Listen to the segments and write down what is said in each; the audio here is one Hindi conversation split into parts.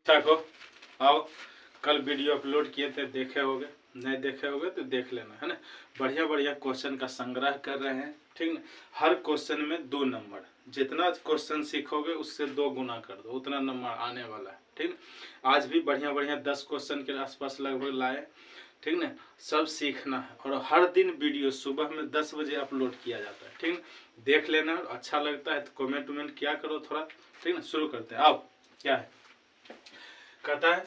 ठीक हो। आओ, कल वीडियो अपलोड किए थे, देखे होगे, नहीं देखे होगे तो देख लेना, है ना। बढ़िया बढ़िया क्वेश्चन का संग्रह कर रहे हैं, ठीक ना। हर क्वेश्चन में 2 नंबर, जितना क्वेश्चन सीखोगे उससे 2 गुना कर दो, उतना नंबर आने वाला है, ठीक ना। आज भी बढ़िया बढ़िया 10 क्वेश्चन के आसपास लगभग लाए, ठीक ना। सब सीखना है और हर दिन वीडियो सुबह में 10 बजे अपलोड किया जाता है, ठीक ना। देख लेना, अच्छा लगता है तो कमेंट वमेंट क्या करो थोड़ा, ठीक ना। शुरू करते हैं। आओ, क्या है, कहता है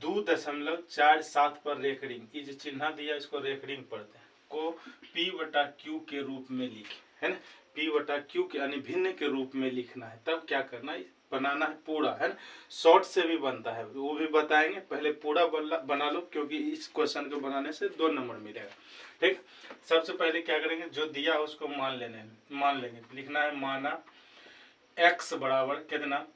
2.47 पर रेकरिंग, ये जो चिन्ह दिया इसको रेकरिंग पढ़ते हैं, को P/Q के रूप में लिखे, है ना। P/Q के यानी भिन्न के रूप में लिखना है। तब क्या करना है, बनाना है पूरा, है ना। शॉर्ट से भी बनता है, वो भी बताएंगे, पहले पूरा बना लो, क्योंकि इस क्वेश्चन को बनाने से 2 नंबर मिलेगा, ठीक। सबसे पहले क्या करेंगे, जो दिया है उसको मान लेंगे, लिखना है माना x बराबर कितना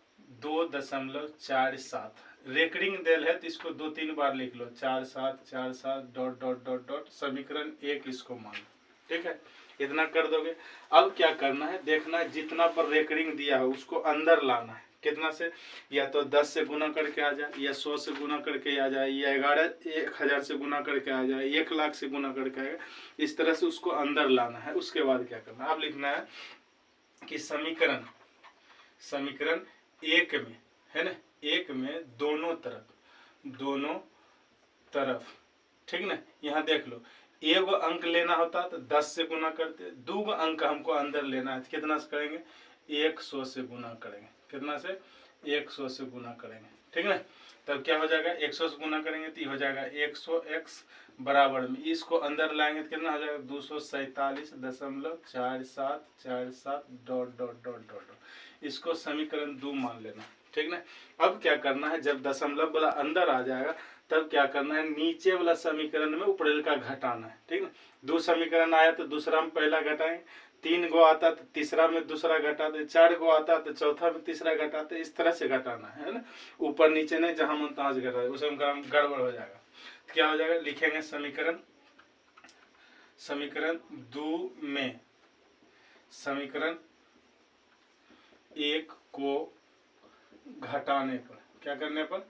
2.47, रेकरिंग देल है तो इसको 2-3 बार लिख लो, 4-7 डॉट डॉट डॉट डॉट समीकरण 1 इसको मान लो, ठीक है। इतना कर दोगे। अब क्या करना है, देखना है जितना पर रेकरिंग दिया है उसको अंदर लाना है, कितना से, या तो 10 से गुना करके आ जाए, या 100 से गुना करके आ जाए, या 1000 से गुना करके आ जाए, 1 लाख से गुना करके आएगा। इस तरह से उसको अंदर लाना है। उसके बाद क्या करना है, अब लिखना है कि समीकरण 1 में, है ना, 1 में दोनों तरफ, ठीक ना। यहाँ देख लो, एगो अंक लेना होता तो 10 से गुना करते, 2 अंक हमको अंदर लेना है, कितना से करेंगे, 100 से गुना करेंगे, कितना से, 100 से गुना करेंगे, ठीक है। तब क्या हो जाएगा, 100 से गुना करेंगे तो हो जाएगा 100x बराबर में, इसको अंदर लाएंगे तो कितना हो जाएगा, 247.4747 डॉट डॉट डॉट डॉट, इसको समीकरण 2 मान लेना, ठीक ना। अब क्या करना है, जब दशमलव वाला अंदर आ जाएगा तब क्या करना है, नीचे वाला समीकरण में ऊपर का घटाना है, ठीक ना। 2 समीकरण आया तो दूसरा में पहला घटाएंगे, 3 गो आता तो तीसरा में दूसरा घटाते, 4 गो आता तो चौथा में तीसरा घटाते, इस तरह से घटाना है ना। ऊपर नीचे नहीं, जहां मन तहां घटा, उसमें गड़बड़ हो जाएगा। क्या हो जाएगा, लिखेंगे समीकरण 2 में समीकरण 1 को घटाने पर, क्या करने पर,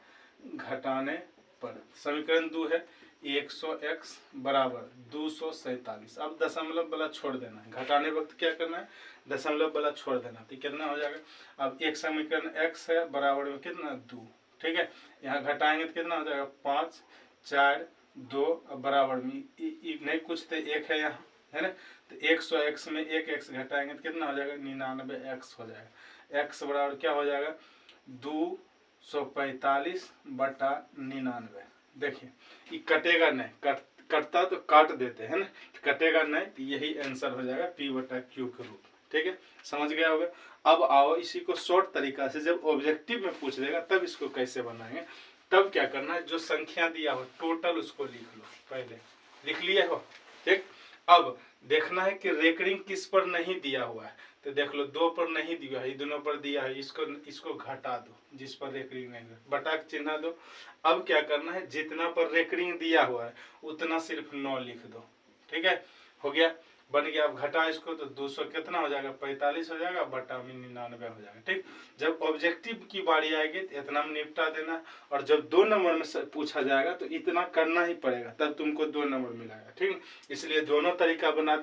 घटाने पर, समीकरण 2 है 100x बराबर 247। अब दशमलव वाला छोड़ देना है, घटाने वक्त क्या करना है, दशमलव वाला छोड़ देना, तो कितना हो जाएगा। अब एक समीकरण x है बराबर में कितना 2, ठीक है। यहाँ घटाएंगे तो कितना हो जाएगा 5 4 2, अब बराबर में नहीं कुछ तो 1 है यहाँ, है ना। तो 100x में 1x घटाएंगे तो कितना हो जाएगा, 99x हो जाएगा। x बराबर क्या हो जाएगा, 245/99। देखिए ये कटेगा नहीं, कटता तो काट देते हैं ना, कटेगा नहीं, तो यही आंसर हो जाएगा P/Q के रूप में, ठीक है। समझ गया होगा। अब आओ इसी को शॉर्ट तरीका से, जब ऑब्जेक्टिव में पूछ देगा तब इसको कैसे बनाएंगे। तब क्या करना है, जो संख्या दिया हो टोटल उसको लिख लो, पहले लिख लिए हो, ठीक। अब देखना है कि रेकरिंग किस पर नहीं दिया हुआ है, तो देख लो 2 पर नहीं दिया है, दोनों पर दिया है, इसको घटा दो, जिस पर रेकरिंग नहीं है बटा के चिन्ह दो। अब क्या करना है, जितना पर रेकरिंग दिया हुआ है उतना सिर्फ 9 लिख दो, ठीक है। हो गया, बन गया। अब घटा इसको तो 200 कितना हो जाएगा, 45 हो जाएगा, बटा में 99 हो जाएगा, ठीक। जब ऑब्जेक्टिव की बारी आएगी तो इतना में निपटा देना, और जब 2 नंबर में पूछा जाएगा तो इतना करना ही पड़ेगा, तब तुमको 2 नंबर मिलेगा, ठीक। इसलिए दोनों तरीका बता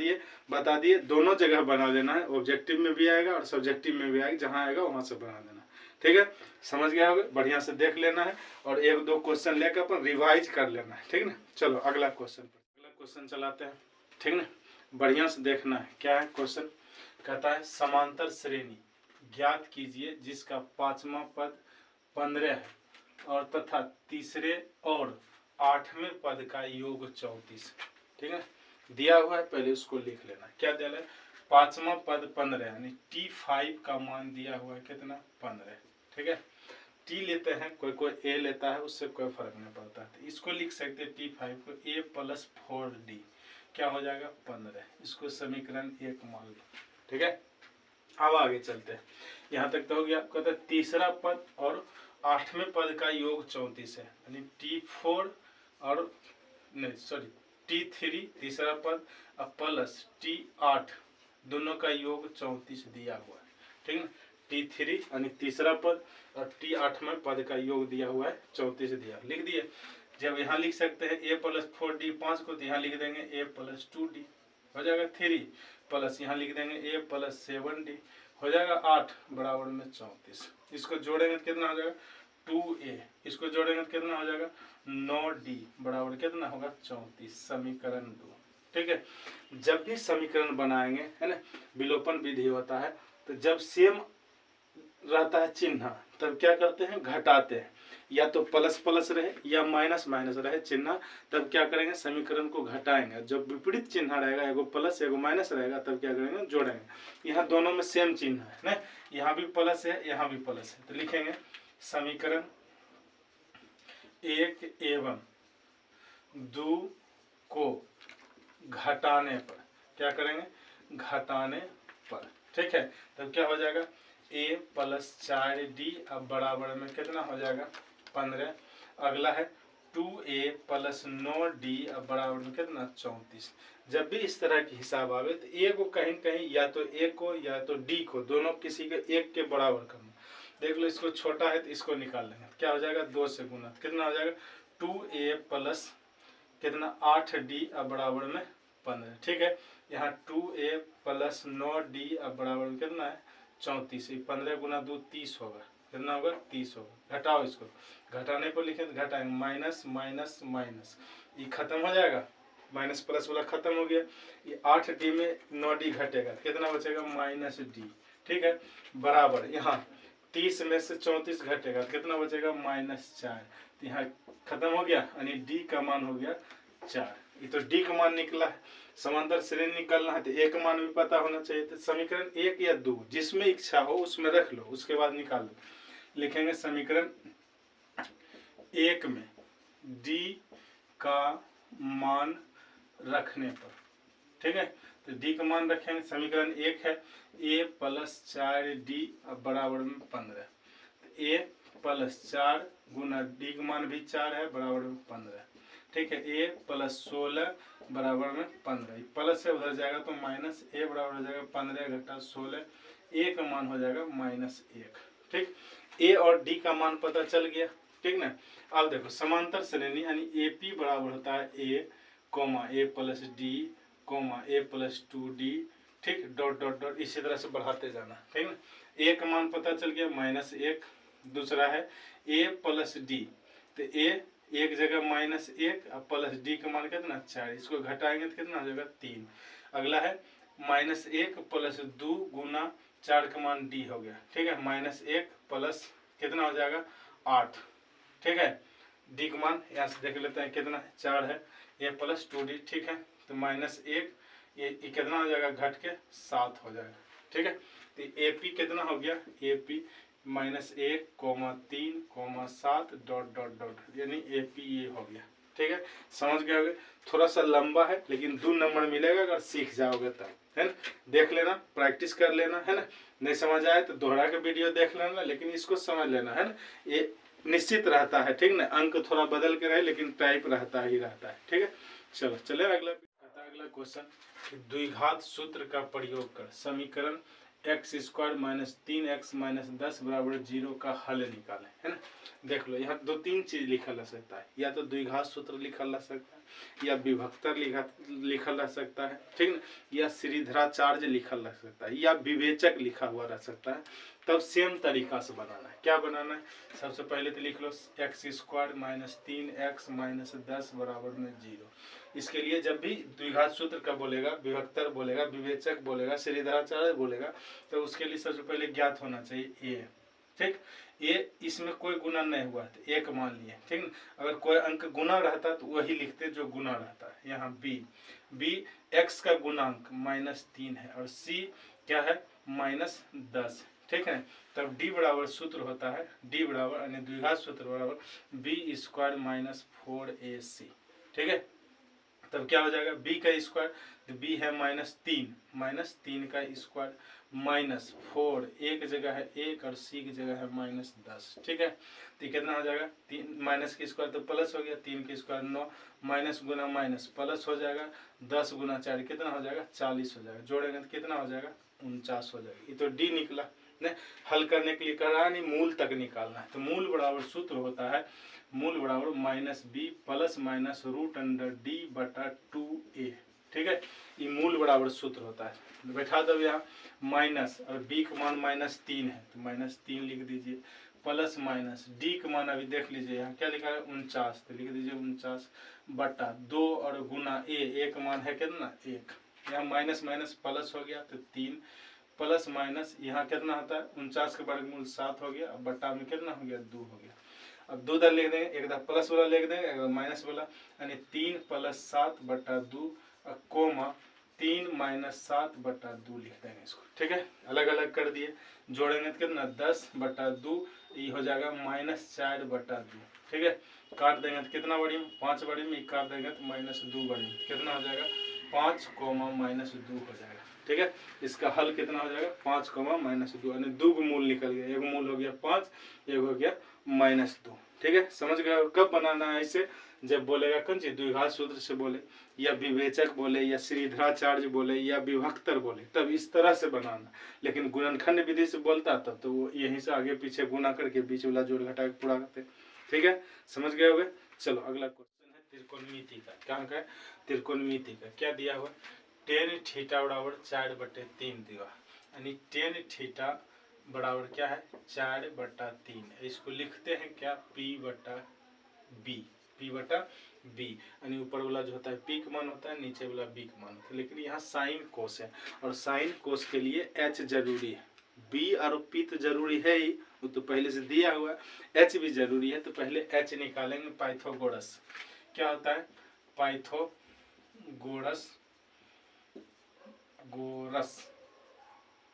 दिए, दोनों जगह बना देना है, ऑब्जेक्टिव में भी आएगा और सब्जेक्टिव में भी आएगा, जहाँ आएगा वहां से बना देना, ठीक है। समझ गया होगा, बढ़िया से देख लेना है और 1-2 क्वेश्चन लेकर अपन रिवाइज कर लेना है, ठीक ना। चलो अगला क्वेश्चन चलाते हैं, ठीक ना। बढ़िया से देखना है, क्या है क्वेश्चन, कहता है समांतर श्रेणी ज्ञात कीजिए जिसका 5वां पद 15 है और तथा तीसरे और 8वें पद का योग 34, ठीक है। दिया हुआ है, पहले उसको लिख लेना। क्या दिया है, 5वां पद 15 यानी T5 का मान दिया हुआ है कितना, 15, ठीक है। T लेते हैं, कोई A लेता है, उससे कोई फर्क नहीं पड़ता है, तो इसको लिख सकते हैं T5 को A + 4D, क्या हो जाएगा 15, इसको समीकरण 1 मान लो, ठीक है। अब आगे चलते हैं, यहाँ तक तो हो गया। कहते हैं तीसरा पद और 8वें पद का योग 34 है, यानी T4 और नहीं सॉरी T3 तीसरा पद और प्लस T8 दोनों का योग 34 दिया हुआ है, ठीक है। T3 यानी तीसरा पद, और T8वें पद का योग दिया हुआ है 34 दिया, लिख दिए। जब यहाँ लिख सकते हैं a + 4d 5 को, तो यहाँ लिख देंगे a + 2d हो जाएगा 3 प्लस यहाँ लिख देंगे a + 7d हो जाएगा 8 बराबर में 34। इसको जोड़ेंगे तो कितना हो जाएगा 2a, इसको जोड़ेंगे तो कितना हो जाएगा 9d बराबर कितना होगा 34, समीकरण 2। ठीक है, जब भी समीकरण बनाएंगे है ना, विलोपन विधि होता है, तो जब सेम रहता है चिन्ह तब क्या करते हैं, घटाते हैं, या तो प्लस प्लस रहे या माइनस माइनस रहे चिन्ह, तब क्या करेंगे समीकरण को घटाएंगे। जब विपरीत चिन्ह रहेगा, एगो प्लस एगो माइनस रहेगा, तब क्या करेंगे जोड़ेंगे। यहाँ दोनों में सेम चिन्ह है ना, यहाँ भी प्लस है यहाँ भी प्लस है, तो लिखेंगे समीकरण 1 एवं 2 को घटाने पर, क्या करेंगे घटाने पर। ठीक है, तब क्या हो जाएगा a + 4d अब बराबर में कितना हो जाएगा 15। अगला है 2a + 9d अब बराबर में कितना 34। जब भी इस तरह की हिसाब आवे तो a को कहीं कहीं या तो a को या तो d को, दोनों किसी के एक के बराबर करना। देख लो इसको छोटा है तो इसको निकाल लेंगे, क्या हो जाएगा 2 से गुना, कितना हो जाएगा 2a + कितना 8d अब बराबर में 15। ठीक है, यहाँ 2a + 9d अब बराबर में कितना है 34, 15 गुना 2 30 होगा, कितना होगा 30 होगा। घटाओ, इसको घटाने पर लिखे तो घटाएंगे माइनस माइनस माइनस, ये खत्म हो जाएगा, माइनस प्लस वाला खत्म हो गया। ये 8d में 9d घटेगा, कितना बचेगा -d। ठीक है, बराबर यहाँ 30 में से 34 घटेगा, कितना बचेगा -4। तो यहाँ खत्म हो गया, यानी d का मान हो गया 4। ये तो d का मान निकला है, समांतर श्रेणी निकालना है तो a का मान भी पता होना चाहिए। तो समीकरण 1 या 2 जिसमें इच्छा हो उसमें रख लो, उसके बाद निकाल लो। लिखेंगे समीकरण 1 में d का मान रखने पर, ठीक है, तो d का मान रखेंगे। समीकरण 1 है a + 4d अब बराबर में 15, तो a + 4 गुना d का मान भी 4 है बराबर में 15। ठीक है, a + 16 बराबर में 15, प्लस से उधर जाएगा तो माइनस, a बराबर हो जाएगा 15 घटा 16, a का मान हो जाएगा -1। ठीक, a और d का मान पता चल गया। ठीक ना, अब देखो समांतर श्रेणी यानी AP बराबर होता है a, a + d, a + 2d, ठीक, डॉट डॉट डॉट इसी तरह से बढ़ाते जाना। ठीक ना, a का मान पता चल गया -1। दूसरा है a + d, तो a एक जगह -1 और प्लस d का मान कितना 4, इसको घटाएंगे तो कितना हो जाएगा 3। अगला है -1 + 2 गुना 4 का मान d हो गया। ठीक है, -1 प्लस कितना हो जाएगा 8। ठीक है, d का मान यहाँ से देख लेते हैं कितना है 4 है, a + 2d। ठीक है, तो -1 ये कितना हो जाएगा घट के 7 हो जाएगा। ठीक है, तो AP कितना हो गया AP -1, -3, -7 डॉट डॉट डॉट, यानी AP ये हो गया। ठीक है, समझ गए होगे। थोड़ा सा लंबा है लेकिन 2 नंबर मिलेगा अगर सीख जाओगे तब, है ना। देख लेना, प्रैक्टिस कर लेना, है ना। नहीं समझ आए तो दोहरा के वीडियो देख लेना, लेकिन इसको समझ लेना, है ना। ये निश्चित रहता है, ठीक ना, अंक थोड़ा बदल के रहे लेकिन टाइप रहता ही रहता है। ठीक है, चलो चले अगला क्वेश्चन। द्विघात सूत्र का प्रयोग कर समीकरण x² - 3x - 10 बराबर 0 का हल निकालें, है ना। देख लो यहाँ 2-3 चीज लिखा जा सकता है, या तो द्विघात सूत्र लिखा जा सकता है, या विभक्तर लिखा जा सकता है, ठीक ना, या श्रीधराचार्य लिखा जा सकता है, या विवेचक लिखा हुआ रह सकता है। तब सेम तरीका से बनाना है। क्या बनाना है, सबसे पहले तो लिख लो x² - 3x - 10 बराबर में 0। इसके लिए जब भी द्विघात सूत्र का बोलेगा, विभक्तर बोलेगा, विवेचक बोलेगा, श्रीधराचार्य बोलेगा, तो उसके लिए सबसे पहले ज्ञात होना चाहिए a। ठीक, a इसमें कोई गुना नहीं हुआ तो 1 मान लिए, ठीक। अगर कोई अंक गुना रहता तो वही लिखते जो गुना रहता है। यहाँ b x का गुणांक -3 है और c क्या है -10, ठीक है। तब d बराबर सूत्र होता है, d बराबर यानी द्विघात सूत्र बराबर b² - 4ac। ठीक है, तब क्या हो जाएगा b का स्क्वायर, तो b है -3 का स्क्वायर -4, एक जगह है 1 और c की जगह है -10। ठीक है, तो कितना हो जाएगा 3 माइनस की स्क्वायर तो प्लस हो गया, 3 की स्क्वायर 9, माइनस गुना माइनस प्लस हो जाएगा, 10 गुना 4 कितना हो जाएगा 40 हो जाएगा। जोड़ेंगे तो कितना हो जाएगा 49 हो जाएगा। ये तो d निकला ने हल करने के लिए कर रहा है, नहीं मूल तक निकालना है। तो मूल बराबर सूत्र होता है मूल बराबर -b plus minus root under d बटा 2a। ठीक है, ये मूल बराबर सूत्र होता है। बैठा दो यहाँ माइनस, और b का मान -3 है तो -3 लिख दीजिए, प्लस माइनस d का मान अभी देख लीजिए यहाँ क्या लिखा है 49, तो लिख दीजिए 49 बटा 2 और गुना a का मान है कितना 1, यहाँ माइनस माइनस प्लस हो गया तो 3 प्लस माइनस यहाँ कितना होता है 49 का वर्गमूल 7 हो गया, अब बटा में कितना हो गया 2 हो गया। अब 2 लिख देंगे, एक प्लस वाला लिख देंगे, एक माइनस वाला, यानी 3 प्लस 7 बटा 2 कोमा 3 माइनस 7 बटा 2 लिख देंगे इसको। ठीक है, अलग अलग कर दिए, जोड़ेंगे तो कितना 10 बटा 2, ये हो जाएगा -4 बटा 2। ठीक है, काट देंगे तो कितना बड़ी में 5 बड़ी में, काट देंगे तो -2 बड़ी में, कितना हो जाएगा 5 कोमा -2 हो जाएगा। ठीक है, इसका हल कितना हो जाएगा 5 कोमा -2, यानी 2 मूल निकल गया, एक मूल हो गया 5, एक हो गया -2। ठीक है, समझ गए। कब बनाना है इसे, जब बोलेगा कौन सी द्विघात सूत्र से बोले, या विवेचक बोले, या श्रीधराचार्य बोले, या विभक्तर बोले, तब इस तरह से बनाना। लेकिन गुणनखंड विधि से बोलता तब तो वो यहीं से आगे पीछे गुना करके बीच वाला जोड़ घटा के पूरा करते। ठीक है, समझ गए होंगे। चलो अगला क्वेश्चन है त्रिकोणमिति का। क्या है त्रिकोणमिति का, क्या दिया हुआ tan थीटा बराबर 4/3 दिया, यानी tan थीटा बराबर क्या है 4/3। इसको लिखते हैं क्या p/b, p/b, यानी ऊपर वाला जो होता है p का मान होता है, नीचे वाला b का मान होता है। लेकिन यहाँ साइन कोस है, और साइन कोस के लिए h जरूरी है, b और p तो जरूरी है ही, वो तो पहले से दिया हुआ है, h भी जरूरी है। तो पहले h निकालेंगे, पाइथागोरस क्या होता है पाइथागोरस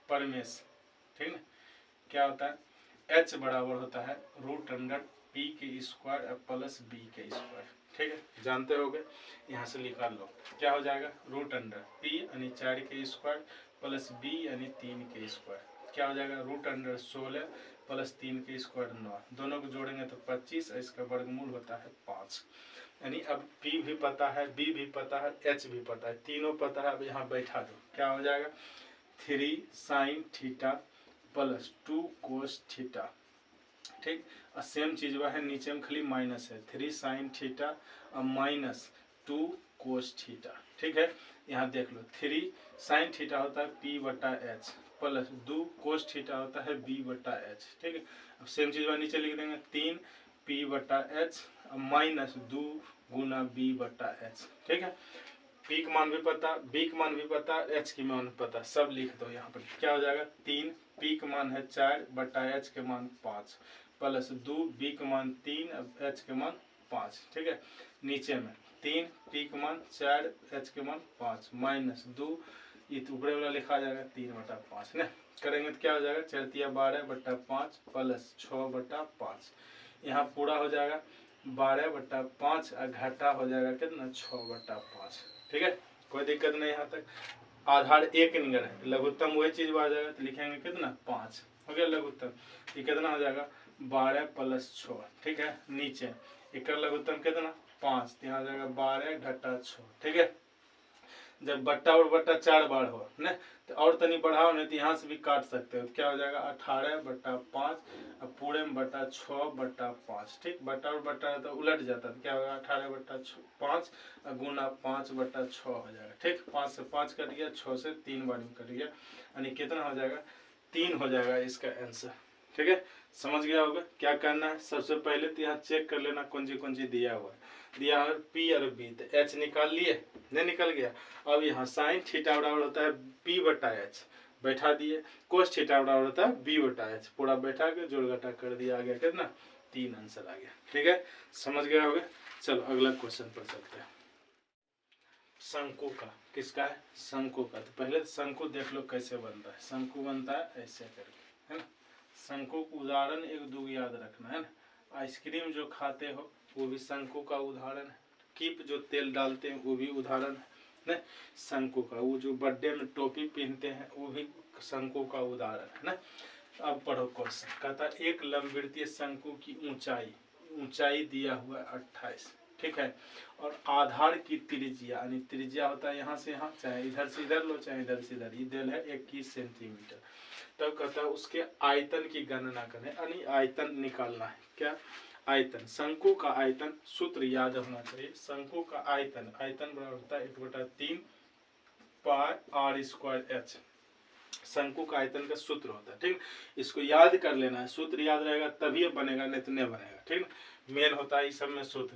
परमेश। ठीक है, क्या होता है h बराबर होता है √p के स्क्वायर प्लस b के स्क्वायर। ठीक है, जानते होगे, यहाँ से निकाल लो क्या हो जाएगा √p यानी 4 के स्क्वायर प्लस b यानी 3 के स्क्वायर, क्या हो जाएगा √16 प्लस 3 के स्क्वायर 9, दोनों को जोड़ेंगे तो 25, इसका वर्गमूल होता है 5। यानी अब p भी पता है, b भी पता है, h भी पता है, तीनों पता है। अब यहाँ बैठा दो, क्या हो जाएगा 3 sin theta plus 2 cos theta. ठीक, और सेम चीज वह है, नीचे में खाली माइनस है, 3 sin थीटा और -2 cos थीटा। ठीक है, यहाँ देख लो 3 sin थीटा होता है p/h प्लस 2 cos थीटा होता है b/h। ठीक है, अब सेम चीज वह नीचे लिख देंगे 3 p/h -2 गुना b/h। ठीक है, p का मान भी पता, b का मान भी पता, h की मान भी पता, सब लिख दो यहाँ पर। क्या हो जाएगा 3 p का मान है 4/h के मान 5 प्लस 2 b का मान 3 h के मान 5। ठीक है, नीचे में 3 p का मान 4 h के मान 5 -2, ये ऊपर वाला लिखा जाएगा 3/5 ना, करेंगे तो क्या हो जाएगा 4 12/5 प्लस 6/5, यहाँ पूरा हो जाएगा 12/5 और घाटा हो जाएगा कितना 6/5। ठीक है, कोई दिक्कत नहीं यहाँ तक। आधार एक निगर है, लघुत्तम वही चीज आ जाएगा, तो लिखेंगे कितना 5 हो गया लघुत्तम, ये कितना हो जाएगा 12 प्लस 6। ठीक है, नीचे एक लघुत्तम कितना 5, तो यहाँ जाएगा 12 घटा 6। ठीक है, जब बट्टा और बट्टा 4 बार हो न, तो और तनी बढ़ाओ नहीं तो यहाँ से भी काट सकते हो, तो क्या हो जाएगा 18/5 और पूरे में बटा 6/5। ठीक, बट्टा और बट्टा तो उलट जाता है, तो क्या होगा 18/5 गुना 5/6 हो जाएगा। ठीक, 5 से 5 कट गया, 6 से 3 बार में कट गया, यानी कितना हो जाएगा 3 हो जाएगा इसका आंसर। ठीक है, समझ गया होगा। क्या करना है, सबसे पहले तो यहाँ चेक कर लेना कौन सी दिया हुआ है, दिया है p और b, तो h निकाल लिए, नहीं निकल गया। अब यहाँ साइन थीटा बराबर होता है p/h, बैठा दिए, कोस थीटा बराबर होता है b/h, पूरा बैठा के जोड़ घटा कर दिया, आ गया कितना 3 आंसर आ गया। ठीक है, समझ गया होगा। चलो अगला क्वेश्चन पर चलते हैं। शंकु का, किसका है शंकु का। तो पहले शंकु देख लो कैसे बनता है। शंकु बनता है ऐसे करके, है ना। शंकु का उदाहरण 1-2 याद रखना है ना। आइसक्रीम जो खाते हो वो भी शंकु का उदाहरण है। कीप जो तेल डालते हैं वो भी उदाहरण है ना शंकु का। वो जो बर्थडे में टोपी पहनते हैं वो भी शंकु का उदाहरण है ना। अब पढ़ो क्वेश्चन, कहता है एक लंबवृत्तीय शंकु की ऊंचाई दिया हुआ 28, ठीक है, और आधार की त्रिज्या, यानी त्रिज्या होता है यहाँ से यहाँ, चाहे इधर से इधर लो चाहे इधर से इधर, ये दिल है 21 सेंटीमीटर। तब कहता है उसके आयतन की गणना करें, यानी आयतन निकालना है। क्या आयतन, शंकु का आयतन, सूत्र याद होना चाहिए। शंकु का आयतन, आयतन बराबर होता है 1/3 पाई आर स्क्वायर एच। शंकु का आयतन का सूत्र होता है, ठीक। इसको याद कर लेना है, सूत्र याद रहेगा तभी बनेगा, नहीं तो नहीं बनेगा, ठीक। मेन होता है इस सब में सूत्र।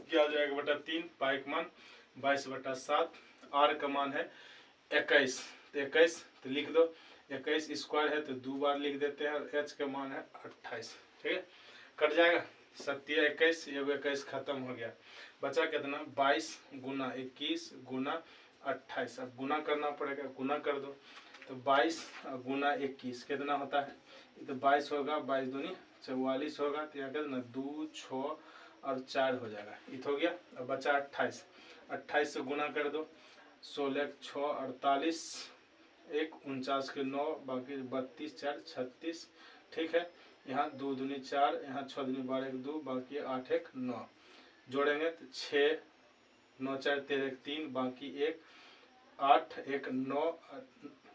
क्या हो जाएगा, 1/3 पाई का मान 22/7, आर का मान है 21, तो 21 तो लिख दो, 21 स्क्वायर है तो 2 बार लिख देते हैं, और एच का मान है 28, ठीक है। कट जाएगा 7 या 21, ये 21 खत्म हो गया, बचा कितना 22 गुना 21 गुना 28। अब गुना करना पड़ेगा, गुना कर दो, तो 22 गुना 21 कितना होता है, तो 22 होगा, 22 दूनी 44 होगा, तो यहाँ कितना 2 6 और 4 हो जाएगा, इत हो गया। अब बचा 28, 28 से गुना कर दो, 16 6 48, 1 49 के 9, बाकी 32 4 36, ठीक है। यहाँ 2 दूनी 4, यहाँ 6 दूनी 12 1 2, बाकी 8 1 9, जोड़ेंगे तो 6 9 4 13 3, बाकी 1 8 1 9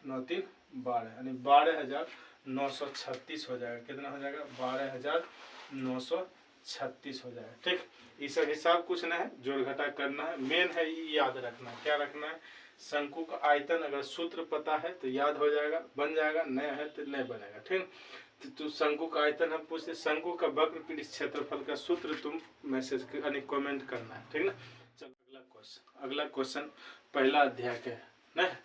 9 3 12, यानी 12,936 हो जाएगा। कितना हो जाएगा, 12,936 हो जाएगा, ठीक। ये सब हिसाब कुछ ना है, जोड़ घटा करना है, मेन है ये याद रखना है। क्या रखना है, शंकु का आयतन, अगर सूत्र पता है तो याद हो जाएगा, बन जाएगा, नहीं है तो नहीं बनेगा, ठीक। तो शंकु का आयतन हम पूछते, शंकु का वक्रपीठ क्षेत्रफल का सूत्र तुम मैसेज यानी कमेंट करना है, ठीक ना। चलो अगला क्वेश्चन पहला अध्याय के ना,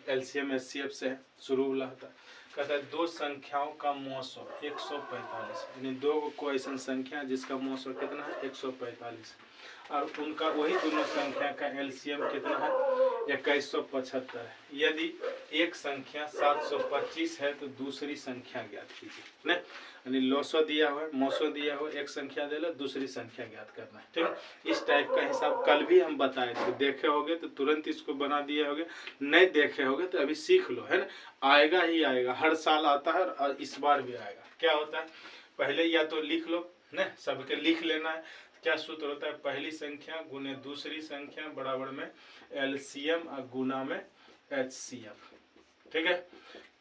एलसीएम एचसीएफ से शुरू वाला होता है। कहता है दो संख्याओं का मौसो 145, यानी दो कोई ऐसी संख्या जिसका मौसो कितना है 145, और उनका वही दोनों संख्या का एलसीएम कितना है 2175 है। यदि एक संख्या 725 है तो दूसरी संख्या ज्ञात कीजिए, नहीं यानी लोसो दिया हुआ है, मौसो दिया हुआ, एक संख्या दे लो, दूसरी संख्या ज्ञात करना है, ठीक। इस टाइप का हिसाब कल भी हम बताए थे, देखे होगे तो तुरंत इसको बना दिए होगे, नहीं देखे होगे तो अभी सीख लो, है ना। आएगा ही आएगा, हर साल आता है और इस बार भी आएगा। क्या होता है, पहले या तो लिख लो ना, सबके लिख लेना है। क्या सूत्र होता है, पहली संख्या गुने दूसरी संख्या बराबर में एलसीएम और गुना में एचसीएफ, ठीक है।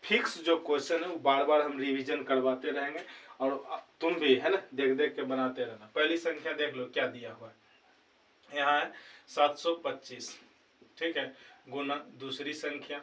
फिक्स जो क्वेश्चन है वो बार बार हम रिवीजन करवाते रहेंगे, और तुम भी है ना देख देख के बनाते रहना। पहली संख्या देख लो क्या दिया हुआ है, यहाँ है 725, ठीक है, गुना दूसरी संख्या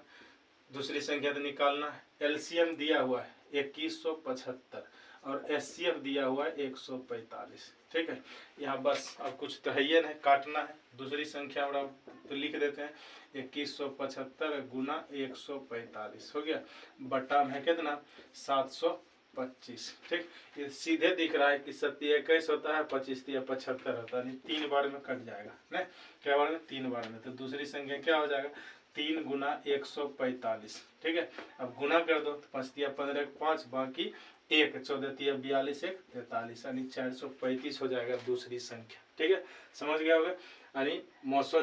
तो निकालना है। एलसीएम दिया हुआ है 2175 और एचसीएफ दिया हुआ है 145, ठीक है। यहाँ बस अब कुछ तो है ही नहीं, काटना है। दूसरी संख्या बराबर तो लिख देते हैं 2175 गुना 145 हो गया, बटा में कितना 725, ठीक। ये सीधे दिख रहा है कि 7 होता है, 25 75 होता है, 3 बार में कट जाएगा ना, क्या बार में 3 बार में। तो दूसरी संख्या क्या हो जाएगा 3 गुना 145, ठीक है। अब गुना कर दो, 5 15 5, बाकी 1 14 42 1 43, यानी 435 हो जाएगा दूसरी संख्या, ठीक है। समझ गया होगा, यानी मौसो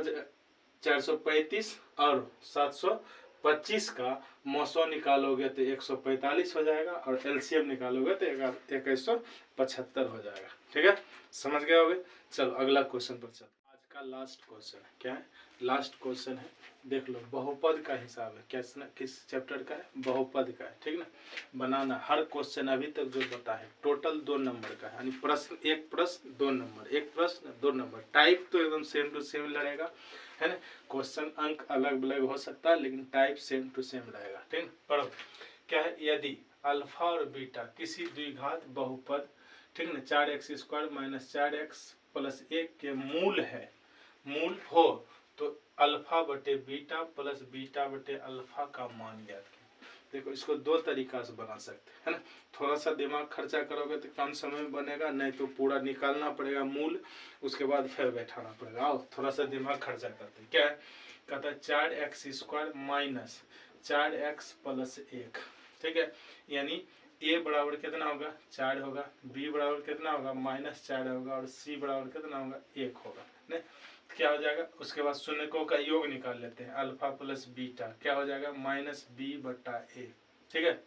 435 और 725 का मौसो निकालोगे तो 145 हो जाएगा, और एलसीएम निकालोगे तो 2175 हो जाएगा, ठीक है। समझ गए होगे। चलो अगला क्वेश्चन पर चलो। आज का लास्ट क्वेश्चन है, क्या है लास्ट क्वेश्चन है, देख लो। बहुपद का हिसाब है, किस चैप्टर का है, बहुपद का है, ठीक ना। बनाना हर क्वेश्चन अभी तक जो बता है टोटल 2 नंबर का है, यानी प्रश्न 1 प्रश्न 2 नंबर, 1 प्रश्न 2 नंबर। टाइप तो एकदम सेम टू सेम लड़ेगा, है ना। क्वेश्चन अंक अलग अलग हो सकता है, लेकिन टाइप सेम टू सेम रहेगा, ठीक। पढ़ो क्या है, यदि अल्फा और बीटा किसी द्विघात बहुपद, ठीक ना, 4x square minus 4x plus 1 के मूल है, मूल हो, तो अल्फा बटे बीटा प्लस बीटा बटे अल्फा का मान ज्ञात करें। देखो इसको 2 तरीका से बना सकते हैं, है ना। थोड़ा सा दिमाग खर्चा करोगे तो कम समय में बनेगा, नहीं तो पूरा निकालना पड़ेगा मूल, उसके बाद फिर बैठाना पड़ेगा। आओ थोड़ा सा दिमाग खर्चा करते हैं। क्या है, कहता है 4x square minus 4x plus 1, ठीक है। यानी a बराबर कितना होगा 4 होगा, b बराबर कितना होगा -4 होगा, और c बराबर कितना होगा 1 होगा, नहीं। क्या हो जाएगा, उसके बाद शून्यकों का योग निकाल लेते हैं। अल्फा प्लस बीटा क्या हो जाएगा -b/a, ठीक है।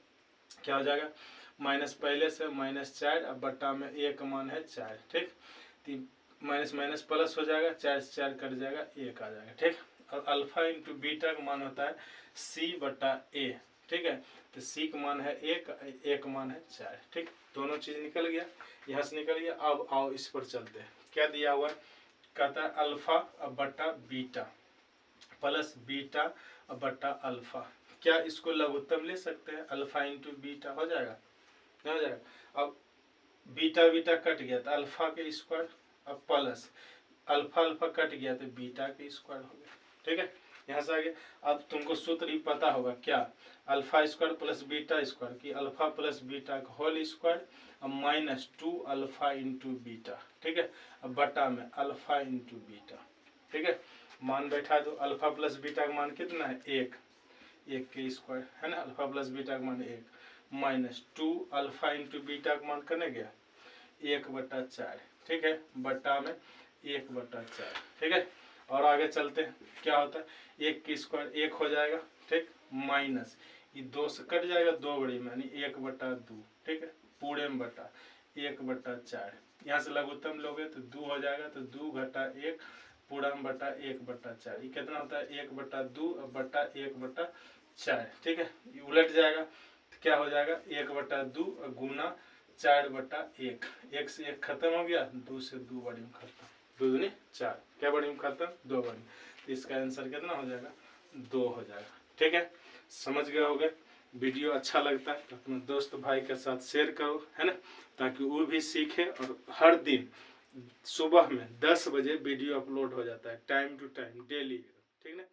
क्या हो जाएगा माइनस, पहले से -4, अब बट्टा में a का मान है 4, ठीक। माइनस माइनस प्लस हो जाएगा, 4 से 4 कट जाएगा, 1 आ जाएगा, ठीक। और अल्फा इंटू बीटा का मान होता है c/a, ठीक है। तो सी का मान है 1, ए का मान है 4, ठीक, दोनों चीज निकल गया, यहाँ से निकल गया। अब आओ इस पर चलते हैं, क्या दिया हुआ है, कहता है अल्फा बटा बीटा प्लस बीटा बटा अल्फा। क्या इसको लघुत्तम ले सकते हैं, अल्फा इंटू बीटा हो जाएगा, नहीं हो जाएगा। अब बीटा बीटा कट गया तो अल्फा के स्क्वायर, अब प्लस अल्फा अल्फा कट गया तो बीटा के स्क्वायर हो गया, ठीक है, यहाँ से आगे। अब तुमको सूत्र ही पता होगा क्या, alpha square plus beta square की अल्फा प्लस बीटा का whole square minus 2 alpha into beta, ठीक है। अब बटा में अल्फा इंटू बीटा, ठीक है, मान बैठा दो। अल्फा प्लस बीटा का मान कितना है 1, 1 के स्क्वायर है ना, अल्फा प्लस बीटा का मान 1 माइनस 2 अल्फा इंटू बीटा का मान करने गया 1/4, ठीक है, बटा में 1/4, ठीक है। और आगे चलते हैं, क्या होता है 1 की स्क्वायर 1 हो जाएगा, ठीक, माइनस ये 2 से कट जाएगा 2 बड़ी में यानी 1/2, ठीक है, पूरे में बटा 1/4, यहाँ से लघुत्तम लोगे तो 2 हो जाएगा, तो 2 घटा 1 पूरा में बटा 1/4, ये कितना होता है 1/2 बटा 1/4, ठीक है, ये उलट जाएगा तो क्या हो जाएगा 1/2 गुना 4/1, 1 से 1 खत्म हो गया, 2 से 2 बड़ी में खत्म, 2 दूनी 4, क्या बड़ी में खत्म 2 बड़ी में, तो इसका आंसर कितना हो जाएगा 2 हो जाएगा, ठीक है। समझ गए होगे। वीडियो अच्छा लगता है तो अपने दोस्त भाई के साथ शेयर करो, है ना, ताकि वो भी सीखे। और हर दिन सुबह में 10 बजे वीडियो अपलोड हो जाता है, टाइम टू टाइम डेली, ठीक है।